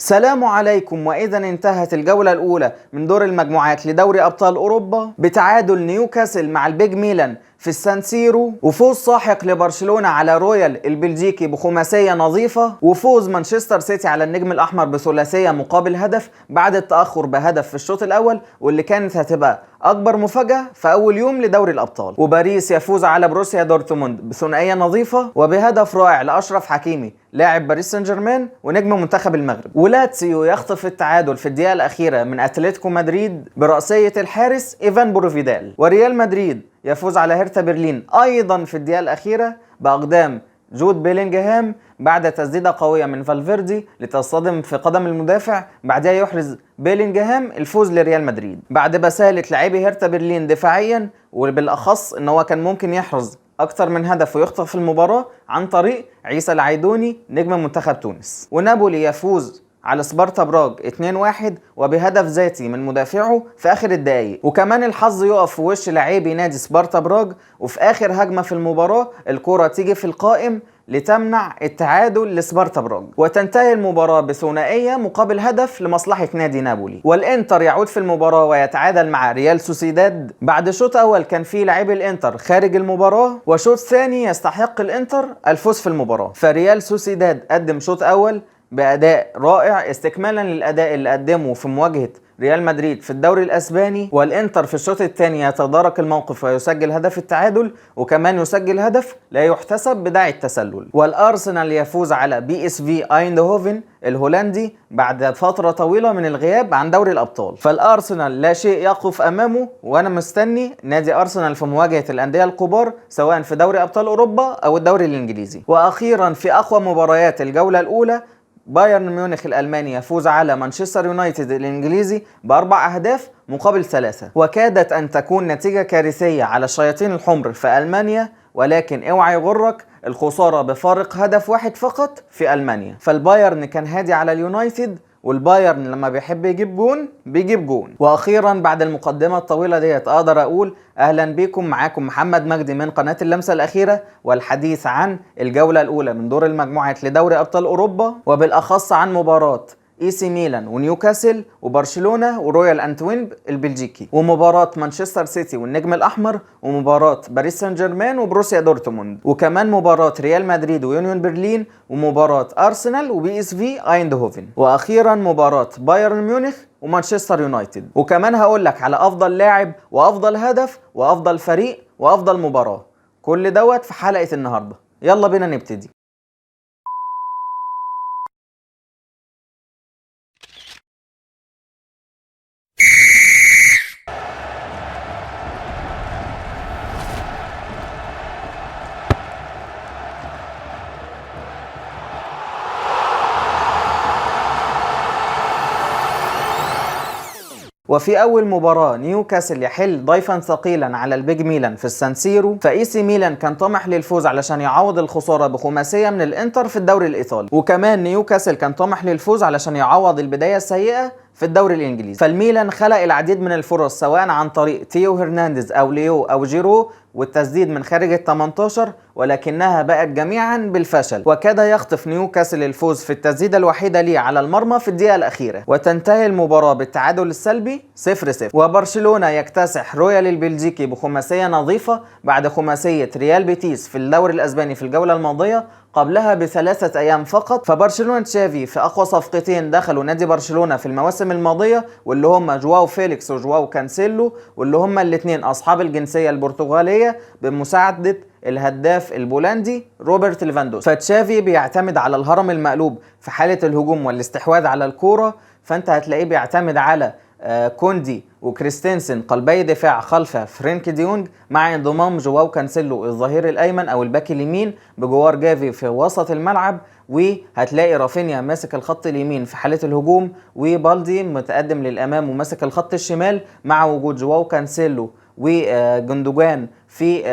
سلام عليكم. وإذا انتهت الجولة الأولى من دور المجموعات لدوري أبطال أوروبا بتعادل نيوكاسل مع البيج ميلان في السان سيرو، وفوز ساحق لبرشلونة على رويال البلجيكي بخماسية نظيفة، وفوز مانشستر سيتي على النجم الأحمر بثلاثية مقابل هدف بعد التأخر بهدف في الشوط الأول، واللي كانت هتبقى أكبر مفاجأة في أول يوم لدوري الأبطال. وباريس يفوز على بروسيا دورتموند بثنائية نظيفة وبهدف رائع لأشرف حكيمي لاعب باريس سان جيرمان ونجم منتخب المغرب. ولاتسيو يخطف التعادل في الدقيقة الأخيرة من أتلتيكو مدريد برأسية الحارس إيفان بوروفيدال. وريال مدريد يفوز على هيرتا برلين أيضا في الدقيقة الأخيرة بأقدام جود بيلينغهام بعد تسديدة قوية من فالفيردي لتصطدم في قدم المدافع، بعدها يحرز بيلينغهام الفوز لريال مدريد بعد بسالة لاعبي هيرتا برلين دفاعيا، وبالأخص ان هو كان ممكن يحرز اكتر من هدف ويخطف المباراة عن طريق عيسى العيدوني نجم منتخب تونس. ونابولي يفوز على سبارتا براغ 2-1 وبهدف ذاتي من مدافعه في اخر الدقايق. وكمان الحظ يقف في وش لاعبي نادي سبارتا براغ، وفي اخر هجمة في المباراة الكرة تيجي في القائم لتمنع التعادل لسبارتا براغ، وتنتهي المباراة بثنائية مقابل هدف لمصلحة نادي نابولي. والإنتر يعود في المباراة ويتعادل مع ريال سوسيداد بعد شوط أول كان فيه لاعبي الإنتر خارج المباراة، وشوط ثاني يستحق الإنتر الفوز في المباراة. فريال سوسيداد قدم شوط أول بأداء رائع استكمالا للأداء اللي قدمه في مواجهة ريال مدريد في الدوري الأسباني، والإنتر في الشوط الثاني يتدارك الموقف ويسجل هدف التعادل، وكمان يسجل هدف لا يحتسب بداعي التسلل. والأرسنال يفوز على PSV ايندهوفن الهولندي بعد فترة طويلة من الغياب عن دوري الأبطال. فالأرسنال لا شيء يقف أمامه، وأنا مستني نادي أرسنال في مواجهة الأندية الكبار سواء في دوري أبطال أوروبا أو الدوري الإنجليزي. وأخيرا في أقوى مباريات الجولة الأولى بايرن ميونخ الألماني يفوز على مانشستر يونايتد الإنجليزي ب4 أهداف مقابل 3، وكادت أن تكون نتيجة كارثية على الشياطين الحمر في ألمانيا، ولكن اوعى يغرك الخسارة بفارق هدف واحد فقط في ألمانيا. فالبايرن كان هادي على اليونايتد، والبايرن لما بيحب يجيب جون بيجيب جون. واخيرا بعد المقدمه الطويله ديت اقدر اقول اهلا بيكم، معاكم محمد مجدي من قناه اللمسه الاخيره، والحديث عن الجوله الاولى من دور المجموعات لدوري ابطال اوروبا، وبالاخص عن مباراه اي سي ميلان ونيوكاسل وبرشلونه ورويال انتوينب البلجيكي، ومباراه مانشستر سيتي والنجم الاحمر، ومباراه باريس سان جيرمان وبروسيا دورتموند، وكمان مباراه ريال مدريد ويونيون برلين، ومباراه ارسنال وبي اس في ايندهوفن، واخيرا مباراه بايرن ميونخ ومانشستر يونايتد. وكمان هقول لك على افضل لاعب وافضل هدف وافضل فريق وافضل مباراه، كل دوت في حلقه النهارده. يلا بينا نبتدي. وفي أول مباراة نيوكاسل يحل ضيفا ثقيلا على البيج ميلان في السان سيرو، فإي سي ميلان كان طمح للفوز علشان يعوض الخسارة بخماسية من الإنتر في الدوري الإيطالي، وكمان نيوكاسل كان طمح للفوز علشان يعوض البداية السيئة في الدوري الإنجليزي. فالميلان خلق العديد من الفرص سواء عن طريق تيو هرنانديز أو ليو أو جيرو والتسديد من خارج ال18، ولكنها بقت جميعا بالفشل، وكاد يخطف نيوكاسل الفوز في التسديدة الوحيدة ليه على المرمى في الدقيقة الأخيرة، وتنتهي المباراة بالتعادل السلبي 0-0. وبرشلونة يكتسح رويال البلجيكي بخماسية نظيفة بعد خماسية ريال بيتيس في الدوري الأسباني في الجولة الماضية قبلها ب3 أيام فقط. فبرشلونة تشافي في أقوى صفقتين دخلوا نادي برشلونة في المواسم الماضية، واللي هم جواو فيليكس وجواو كانسيلو، واللي هم الاثنين أصحاب الجنسية البرتغالية بمساعدة الهداف البولندي روبرت ليفاندوسكي. فتشافي بيعتمد على الهرم المقلوب في حالة الهجوم والاستحواذ على الكورة، فأنت هتلاقيه بيعتمد على كوندي وكريستنسن قلبي دفاع خلف فرينك ديونج، مع انضمام جواو كانسيلو الظهير الايمن او الباك اليمين بجوار جافي في وسط الملعب، وهتلاقي رافينيا ماسك الخط اليمين في حالة الهجوم، وبالدي متقدم للامام وماسك الخط الشمال، مع وجود جواو كانسيلو وجندوجان في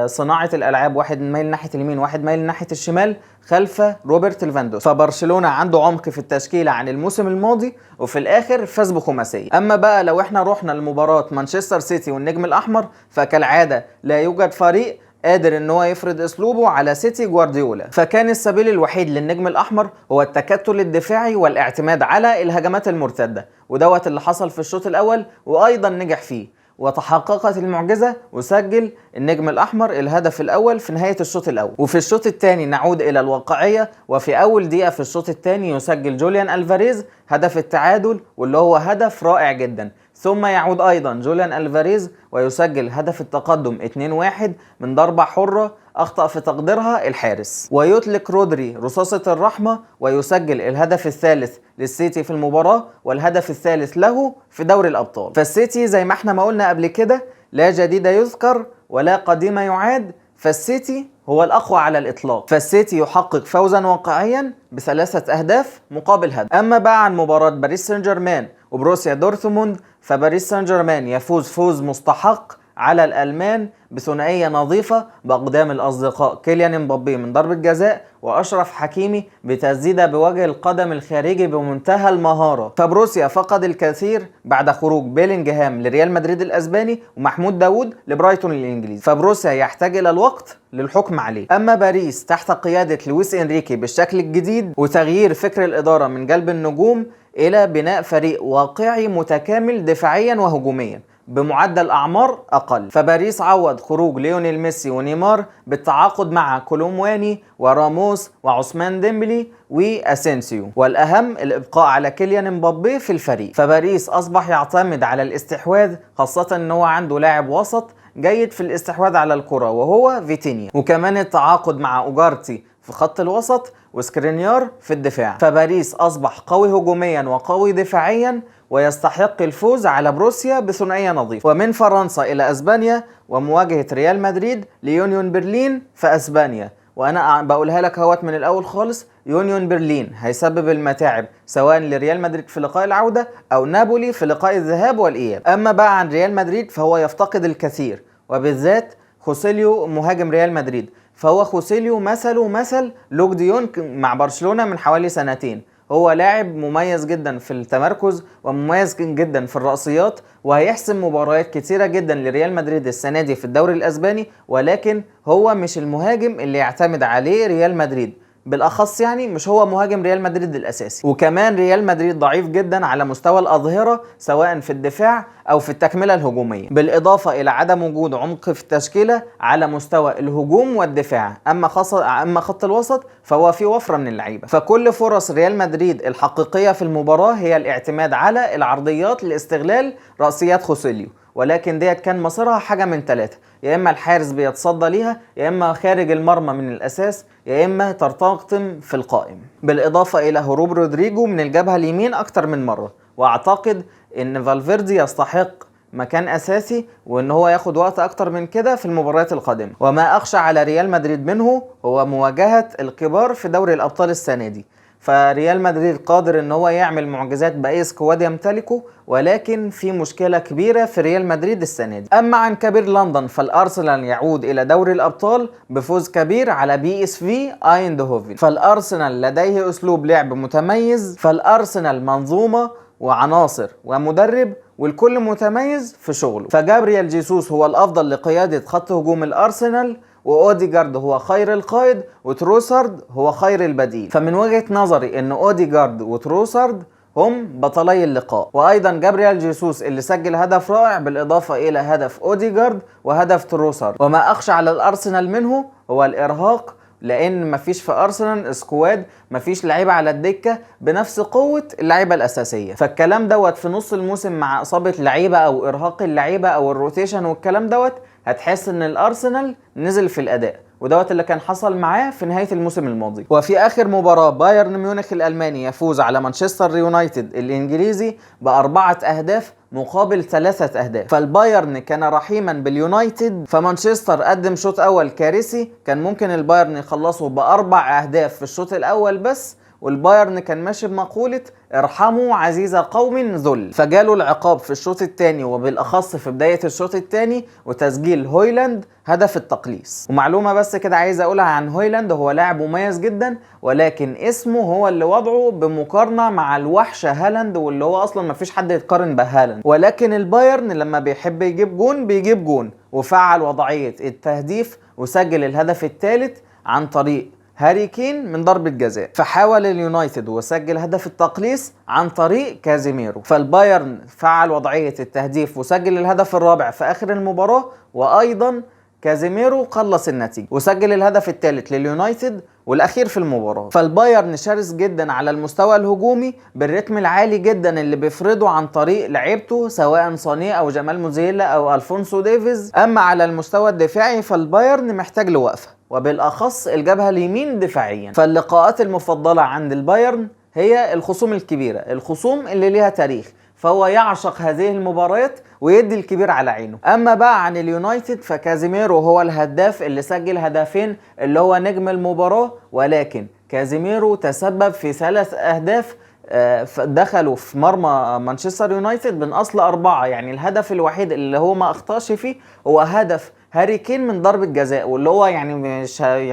صناعة الألعاب، واحد مايل ناحية اليمين واحد مايل ناحية الشمال خلف روبرت ليفاندوسكي. فبرشلونة عنده عمق في التشكيلة عن الموسم الماضي، وفي الآخر فاز بخماسية. أما بقى لو احنا رحنا لمباراة مانشستر سيتي والنجم الأحمر، فكالعادة لا يوجد فريق قادر ان هو يفرض اسلوبه على سيتي جوارديولا. فكان السبيل الوحيد للنجم الاحمر هو التكتل الدفاعي والاعتماد على الهجمات المرتده، ودوت اللي حصل في الشوط الاول وايضا نجح فيه، وتحققت المعجزة وسجل النجم الأحمر الهدف الأول في نهاية الشوط الأول. وفي الشوط الثاني نعود إلى الواقعية، وفي أول دقيقة في الشوط الثاني يسجل جوليان ألفاريز هدف التعادل، واللي هو هدف رائع جدا. ثم يعود أيضا جوليان ألفاريز ويسجل هدف التقدم 2-1 من ضربة حرة أخطأ في تقديرها الحارس، ويطلق رودري رصاصة الرحمة ويسجل الهدف الثالث للسيتي في المباراة والهدف الثالث له في دوري الأبطال. فالسيتي زي ما احنا ما قلنا قبل كده، لا جديد يذكر ولا قديم يعاد، فالسيتي هو الأقوى على الإطلاق. فالسيتي يحقق فوزا واقعيا ب3 أهداف مقابل هدف. أما بقى عن مباراة باريس سان جيرمان وبروسيا دورتموند، فباريس سان جيرمان يفوز فوز مستحق على الألمان بثنائية نظيفة بأقدام الأصدقاء كيليان امبابي من ضربة جزاء وأشرف حكيمي بتسديدة بوجه القدم الخارجي بمنتهى المهارة. فبروسيا فقد الكثير بعد خروج بيلينجهام لريال مدريد الأسباني ومحمود داوود لبرايتون الإنجليزي، فبروسيا يحتاج إلى الوقت للحكم عليه. أما باريس تحت قيادة لويس إنريكي بالشكل الجديد وتغيير فكر الإدارة من جلب النجوم إلى بناء فريق واقعي متكامل دفاعيا وهجوميا بمعدل أعمار أقل، فباريس عوض خروج ليونيل ميسي ونيمار بالتعاقد مع كولومواني وراموس وعثمان ديمبلي وأسينسيو، والأهم الإبقاء على كيليان امبابي في الفريق. فباريس أصبح يعتمد على الاستحواذ، خاصة أنه عنده لاعب وسط جيد في الاستحواذ على الكرة وهو فيتينيا، وكمان التعاقد مع أوجارتي في خط الوسط وسكرينيار في الدفاع. فباريس أصبح قوي هجوميا وقوي دفاعيا ويستحق الفوز على بروسيا بثنائية نظيفة. ومن فرنسا إلى أسبانيا ومواجهة ريال مدريد ليونيون برلين في أسبانيا، وأنا بقولها لك اهوت من الأول خالص، يونيون برلين هيسبب المتاعب سواء لريال مدريد في لقاء العودة أو نابولي في لقاء الذهاب والإياب. أما بقى عن ريال مدريد فهو يفتقد الكثير، وبالذات خوسيليو مهاجم ريال مدريد، فهو خوسيليو مثله مثل لوك ديون مع برشلونة من حوالي سنتين. هو لاعب مميز جدا في التمركز ومميز جدا في الرأسيات، وهيحسم مباريات كتيرة جدا لريال مدريد السنة دي في الدوري الأسباني، ولكن هو مش المهاجم اللي يعتمد عليه ريال مدريد، بالاخص يعني مش هو مهاجم ريال مدريد الاساسي. وكمان ريال مدريد ضعيف جدا على مستوى الاظهره سواء في الدفاع او في التكمله الهجوميه، بالاضافه الى عدم وجود عمق في التشكيله على مستوى الهجوم والدفاع. اما خط الوسط فهو فيه وفره من اللعيبه. فكل فرص ريال مدريد الحقيقيه في المباراه هي الاعتماد على العرضيات لاستغلال راسيات خوسيليو، ولكن ديت كان مصيرها حاجه من ثلاثه: يا اما الحارس بيتصدى ليها، يا اما خارج المرمى من الاساس، يا اما ترتقم في القائم، بالاضافه الى هروب رودريجو من الجبهه اليمين اكتر من مره. واعتقد ان فالفيردي يستحق مكان اساسي وان هو ياخد وقت اكتر من كده في المباريات القادمه. وما اخشى على ريال مدريد منه هو مواجهه الكبار في دوري الابطال السنه دي. فريال مدريد قادر ان هو يعمل معجزات باي سكواد يمتلكه، ولكن في مشكله كبيره في ريال مدريد السنه دي. اما عن كبير لندن فالارسنال يعود الى دوري الابطال بفوز كبير على PSV ايندهوفن. فالارسنال لديه اسلوب لعب متميز، فالارسنال منظومه وعناصر ومدرب والكل متميز في شغله. فجابريال جيسوس هو الافضل لقياده خط هجوم الارسنال، واوديجارد هو خير القائد، وتروسارد هو خير البديل. فمن وجهة نظري ان اوديجارد وتروسارد هم بطلي اللقاء. وايضا جابريال جيسوس اللي سجل هدف رائع بالاضافة الى هدف اوديجارد وهدف تروسارد. وما اخشى على الارسنال منه هو الارهاق، لان مفيش في ارسنال سكواد، مفيش لعيبه على الدكه بنفس قوه اللعيبه الاساسيه. فالكلام دوت في نص الموسم مع اصابه لعيبه او ارهاق اللعيبه او الروتيشن والكلام دوت، هتحس ان الارسنال نزل في الاداء، ودوت اللي كان حصل معاه في نهايه الموسم الماضي. وفي اخر مباراه بايرن ميونخ الالماني يفوز على مانشستر يونايتد الانجليزي ب4 اهداف مقابل 3 أهداف. فالبايرن كان رحيما باليونايتد، فمانشستر قدم شوط اول كارثي، كان ممكن البايرن يخلصه ب4 أهداف في الشوط الاول بس، والبايرن كان ماشي بمقولة ارحموا عزيز قوم ذل. فجاله العقاب في الشوط الثاني وبالاخص في بداية الشوط الثاني وتسجيل هويلاند هدف التقليص. ومعلومة بس كده عايز اقولها عن هويلاند، هو لاعب مميز جدا، ولكن اسمه هو اللي وضعه بمقارنة مع الوحش هالاند، واللي هو اصلا مفيش حد يتقارن بهالاند. ولكن البايرن لما بيحب يجيب جون بيجيب جون، وفعل وضعية التهديف وسجل الهدف الثالث عن طريق هاري كين من ضربة جزاء. فحاول اليونايتد وسجل هدف التقليص عن طريق كازيميرو. فالبايرن فعل وضعية التهديف وسجل الهدف الرابع في آخر المباراة، وأيضا كازيميرو قلص النتيجة وسجل الهدف الثالث لليونايتد والاخير في المباراة. فالبايرن شرس جدا على المستوى الهجومي بالريتم العالي جدا اللي بيفرضه عن طريق لعيبته سواء صانيه او جمال موزيلا او الفونسو ديفيز. اما على المستوى الدفاعي فالبايرن محتاج لوقفة، وبالاخص الجبهة اليمين دفاعيا. فاللقاءات المفضلة عند البايرن هي الخصوم الكبيرة، الخصوم اللي ليها تاريخ، فهو يعشق هذه المباريات ويدي الكبير على عينه. اما بقى عن اليونايتد فكازيميرو هو الهداف اللي سجل هدفين اللي هو نجم المباراة، ولكن كازيميرو تسبب في 3 أهداف دخلوا في مرمى مانشستر يونايتد من اصل 4. يعني الهدف الوحيد اللي هو ما اخطاش فيه هو هدف هاري كين من ضربة جزاء، واللي هو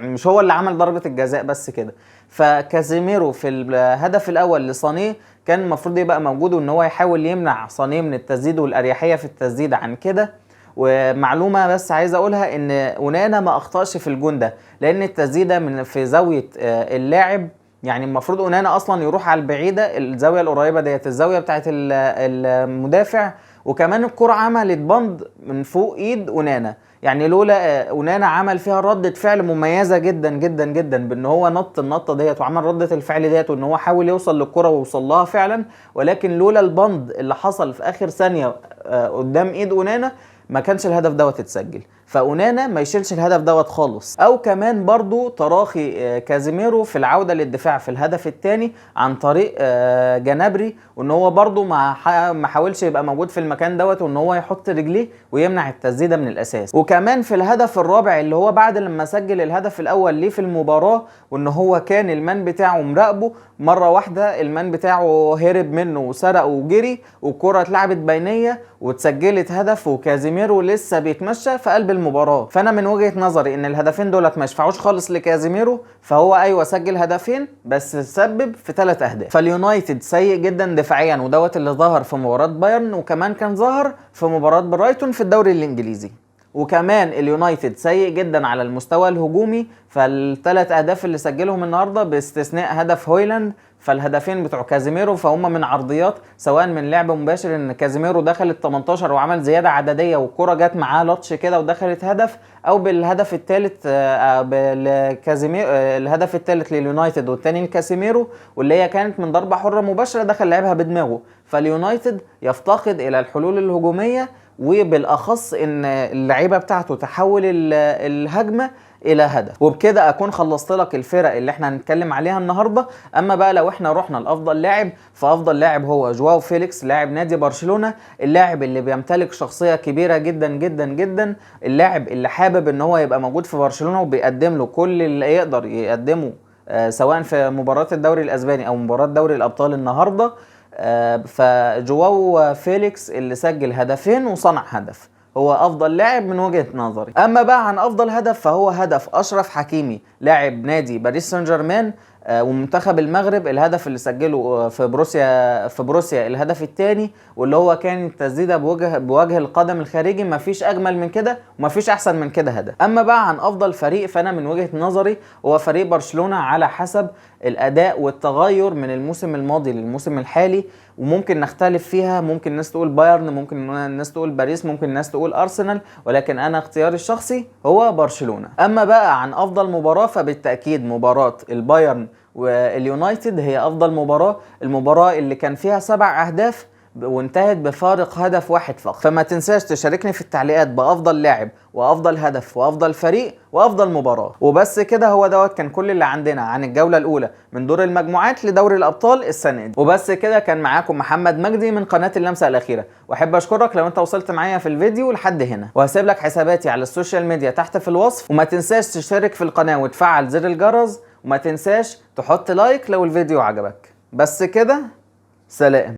مش هو اللي عمل ضربة الجزاء بس كده. فكازيميرو في الهدف الاول لصانيه كان المفروض يبقى موجود وان هو يحاول يمنع صانيه من التسديد والاريحيه في التسديد عن كده. ومعلومه بس عايز اقولها ان اونانا ما اخطاش في الجون ده، لان التسديده من في زاويه اللاعب، يعني المفروض اونانا اصلا يروح على البعيده، الزاويه القريبه ديت الزاويه بتاعت المدافع، وكمان الكره عملت بند من فوق ايد اونانا. يعني لولا اونانا عمل فيها ردة فعل مميزة جدا جدا جدا بان هو نط النطة ديت وعمل ردة الفعل ديت وان هو حاول يوصل للكرة ووصل لها فعلا، ولكن لولا البند اللي حصل في اخر ثانية قدام ايد اونانا ما كانش الهدف دوت اتسجل. فاونانا ما يشيلش الهدف دوت خالص. او كمان برضو تراخي كازيميرو في العودة للدفاع في الهدف الثاني عن طريق جنابري، وان هو برضو ما حاولش يبقى موجود في المكان دوت وان هو يحط رجليه ويمنع التسديدة من الاساس. وكمان في الهدف الرابع اللي هو بعد لما سجل الهدف الاول ليه في المباراة، وان هو كان المان بتاعه مراقبه، مرة واحدة المان بتاعه هرب منه وسرق وجري والكرة اتلعبت بينية واتسجلت هدف، وكازيميرو لسه بيتمشى في قلب المباراة. فانا من وجهة نظري ان الهدفين دولت ما يشفعوش خالص لكازيميرو، فهو ايوه سجل هدفين بس سبب في 3 اهداف. فاليونايتد سيء جدا دفاعيا، ودوت اللي ظهر في مباراة بايرن، وكمان كان ظهر في مباراة برايتون في الدوري الانجليزي. وكمان اليونايتد سيء جدا على المستوى الهجومي، فال3 اهداف اللي سجلهم النهارده باستثناء هدف هويلاند، فالهدفين بتوع كازيميرو فهم من عرضيات، سواء من لعب مباشر ان كازيميرو دخل ال 18 وعمل زياده عدديه والكره جت معاه لطش كده ودخلت هدف، او بالهدف الثالث بالكازيميرو، الهدف الثالث لليونايتد والثاني لكازيميرو، واللي هي كانت من ضربه حره مباشره دخل لعبها بدماغه. فاليونايتد يفتقد الى الحلول الهجوميه، وبالاخص ان اللعيبه بتاعته تحول الهجمه الى هدف. وبكده اكون خلصت لك الفرق اللي احنا هنتكلم عليها النهارده. اما بقى لو احنا رحنا لافضل لاعب، فافضل لاعب هو جواو فيليكس لاعب نادي برشلونه، اللاعب اللي بيمتلك شخصيه كبيره جدا جدا جدا، اللاعب اللي حابب ان هو يبقى موجود في برشلونه وبيقدم له كل اللي يقدر يقدمه سواء في مباراه الدوري الاسباني او مباراه دوري الابطال النهارده. فجواو فيليكس اللي سجل هدفين وصنع هدف هو افضل لاعب من وجهة نظري. اما بقى عن افضل هدف فهو هدف اشرف حكيمي لاعب نادي باريس سان جيرمان ومنتخب المغرب، الهدف اللي سجله في بروسيا الهدف الثاني، واللي هو كان التسديده بوجه القدم الخارجي. مفيش اجمل من كده ومفيش احسن من كده هدف. اما بقى عن افضل فريق فانا من وجهة نظري هو فريق برشلونة، على حسب الاداء والتغير من الموسم الماضي للموسم الحالي، وممكن نختلف فيها، ممكن الناس تقول بايرن، ممكن الناس تقول باريس، ممكن الناس تقول ارسنال، ولكن انا اختياري الشخصي هو برشلونة. اما بقى عن افضل مباراة فبالتأكيد مباراة البايرن واليونايتد هي افضل مباراة، المباراة اللي كان فيها 7 اهداف وانتهت بفارق هدف واحد فقط. فما تنساش تشاركني في التعليقات بافضل لاعب وافضل هدف وافضل فريق وافضل مباراة. وبس كده، هو دوت كان كل اللي عندنا عن الجولة الاولى من دور المجموعات لدوري الابطال السنة دي. وبس كده، كان معاكم محمد مجدي من قناة اللمسة الاخيرة، واحب اشكرك لو انت وصلت معايا في الفيديو لحد هنا، وهسيب لك حساباتي على السوشيال ميديا تحت في الوصف، وما تنساش تشترك في القناة وتفعل زر الجرس، وما تنساش تحط لايك لو الفيديو عجبك. بس كده، سلام.